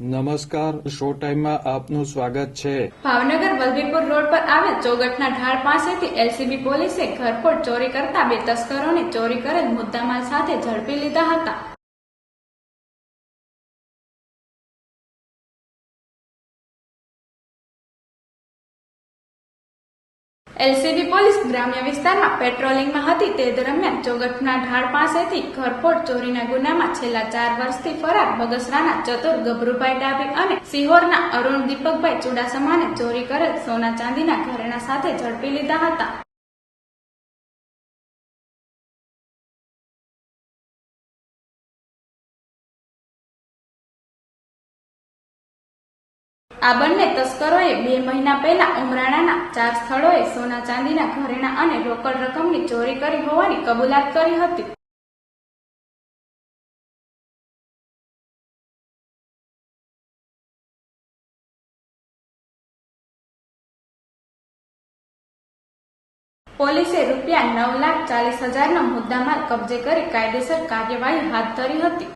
નમસ્કાર, શો ટાઈમમાં આપનું સ્વાગત છે। ભાવનગર વલભીપુર રોડ પર આવેલ ચોગઠના ઢાળ પાસેથી એલસીબી પોલીસે ઘરફોડ ચોરી કરતા 2 તસ્કરોને ચોરી કરેલ મુદ્દામાલ સાથે ઝડપી લીધા હતા। એલસીબી પોલીસ ગ્રામ્ય વિસ્તારમાં પેટ્રોલિંગમાં હતી તે દરમિયાન ચોગઠના ઢાળ પાસેથી ઘરફોડ ચોરીના ગુનામાં છેલ્લા 4 વર્ષથી ફરાર બગસરાના ચતુર ગભરુભાઈ ડાભી અને સિહોરના અરુણ દીપકભાઈ ચુડાસમાને ચોરી કરેલ સોના ચાંદીના ઘરેણા સાથે ઝડપી લીધા હતા। આ બંને તસ્કરોએ 2 મહિના પહેલા ઉમરાણાના 4 સ્થળોએ સોના ચાંદીના ઘરેણા અને રોકડ રકમની ચોરી કરી હોવાની કબૂલાત કરી હતી। પોલીસે ₹9,40,000નો મુદ્દામાલ કબજે કરી કાયદેસર કાર્યવાહી હાથ ધરી હતી।